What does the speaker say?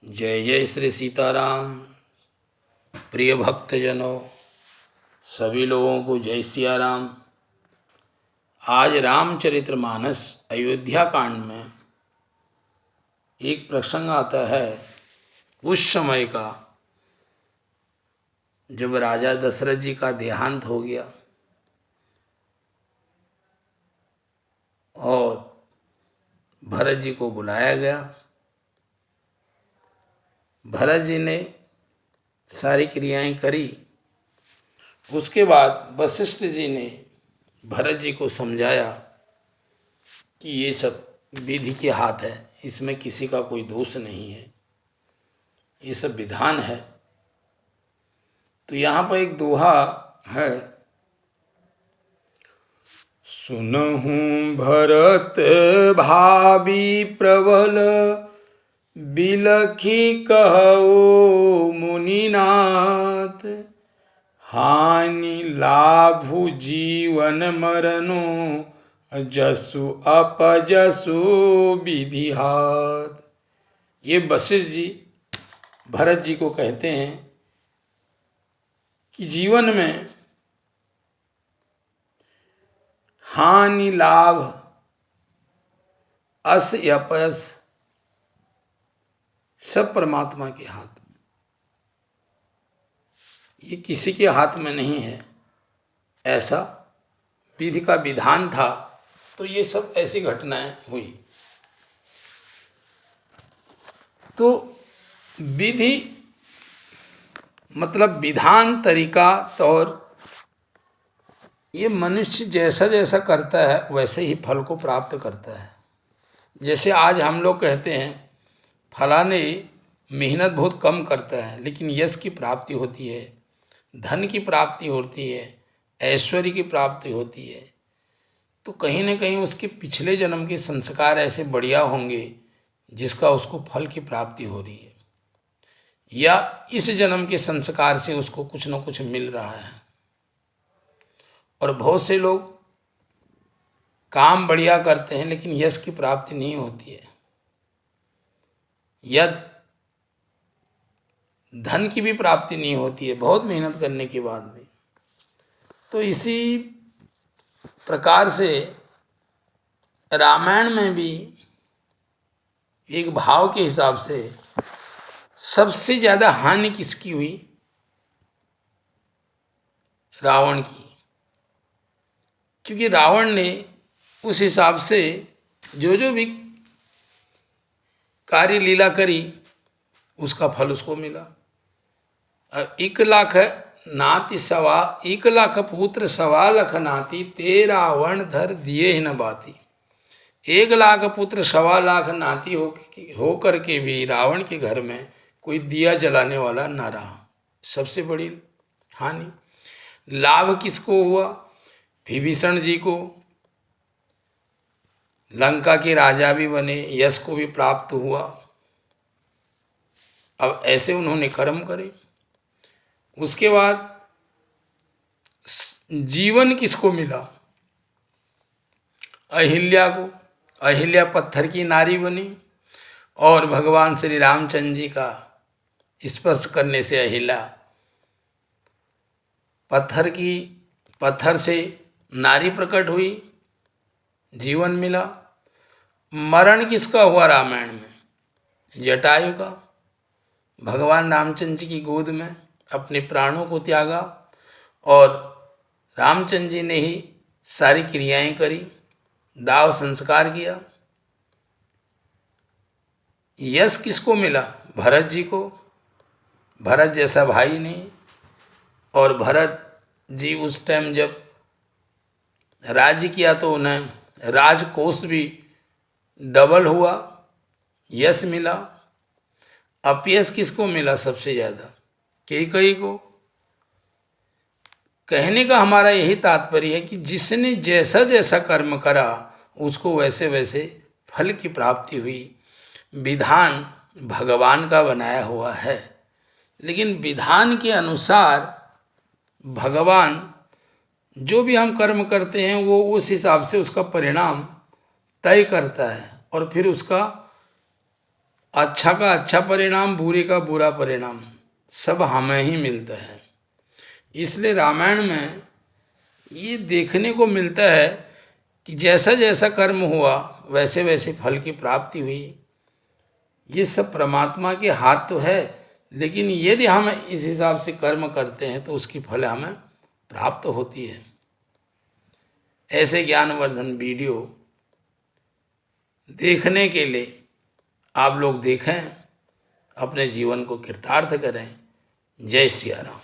जय जय श्री सीताराम। प्रिय भक्तजनों, सभी लोगों को जय सिया राम। आज रामचरितमानस अयोध्या कांड में एक प्रसंग आता है उस समय का जब राजा दशरथ जी का देहांत हो गया और भरत जी को बुलाया गया। भरत जी ने सारी क्रियाएं करी। उसके बाद वशिष्ठ जी ने भरत जी को समझाया कि ये सब विधि के हाथ है, इसमें किसी का कोई दोष नहीं है, ये सब विधान है। तो यहाँ पर एक दोहा है, सुनहूं भरत भावी प्रबल बिलखी कहो मुनिनाथ, हानि लाभु जीवन मरनो जसु अपजसु विधि हाथ। ये वशिष्ठ जी भरत जी को कहते हैं कि जीवन में हानि लाभ अस अपयस सब परमात्मा के हाथ में, ये किसी के हाथ में नहीं है। ऐसा विधि का विधान था तो ये सब ऐसी घटनाएं हुई। तो विधि मतलब विधान, तरीका, तौर, ये मनुष्य जैसा जैसा करता है वैसे ही फल को प्राप्त करता है। जैसे आज हम लोग कहते हैं फलाने मेहनत बहुत कम करता है लेकिन यश की प्राप्ति होती है, धन की प्राप्ति होती है, ऐश्वर्य की प्राप्ति होती है, तो कहीं ना कहीं उसके पिछले जन्म के संस्कार ऐसे बढ़िया होंगे जिसका उसको फल की प्राप्ति हो रही है, या इस जन्म के संस्कार से उसको कुछ न कुछ मिल रहा है। और बहुत से लोग काम बढ़िया करते हैं लेकिन यश की प्राप्ति नहीं होती है, या धन की भी प्राप्ति नहीं होती है बहुत मेहनत करने के बाद भी। तो इसी प्रकार से रामायण में भी एक भाव के हिसाब से सबसे ज्यादा हानि किसकी हुई? रावण की। क्योंकि रावण ने उस हिसाब से जो जो भी कार्य लीला करी उसका फल उसको मिला। 1,00,000 नाति सवा 1,00,000 पुत्र 1,00,000 नाति, ते रावण धर दिए ही न बाती। 1,00,000 पुत्र 1,00,000 नाती हो करके भी रावण के घर में कोई दिया जलाने वाला ना रहा। सबसे बड़ी हानि। लाभ किसको हुआ? विभीषण जी को, लंका के राजा भी बने, यश को भी प्राप्त हुआ। अब ऐसे उन्होंने कर्म करे। उसके बाद जीवन किसको मिला? अहिल्या को। अहिल्या पत्थर की नारी बनी और भगवान श्री रामचंद्र जी का स्पर्श करने से अहिल्या पत्थर से नारी प्रकट हुई, जीवन मिला। मरण किसका हुआ रामायण में? जटायु का। भगवान रामचंद्र जी की गोद में अपने प्राणों को त्यागा और रामचंद्र जी ने ही सारी क्रियाएं करी, दाव संस्कार किया। यश किसको मिला? भरत जी को। भरत जैसा भाई नहीं। और भरत जी उस टाइम जब राज्य किया तो उन्हें राजकोष भी डबल हुआ, यश मिला। अपयश किसको मिला सबसे ज्यादा? कैकेयी को। कहने का हमारा यही तात्पर्य है कि जिसने जैसा जैसा कर्म करा उसको वैसे वैसे फल की प्राप्ति हुई। विधान भगवान का बनाया हुआ है, लेकिन विधान के अनुसार भगवान जो भी हम कर्म करते हैं वो उस हिसाब से उसका परिणाम तय करता है और फिर उसका अच्छा का अच्छा परिणाम, बुरे का बुरा परिणाम सब हमें ही मिलता है। इसलिए रामायण में ये देखने को मिलता है कि जैसा जैसा कर्म हुआ वैसे वैसे फल की प्राप्ति हुई। ये सब परमात्मा के हाथ तो है, लेकिन यदि हम इस हिसाब से कर्म करते हैं तो उसकी फल हमें प्राप्त होती है। ऐसे ज्ञानवर्धन वीडियो देखने के लिए आप लोग देखें, अपने जीवन को कृतार्थ करें। जय सिया राम।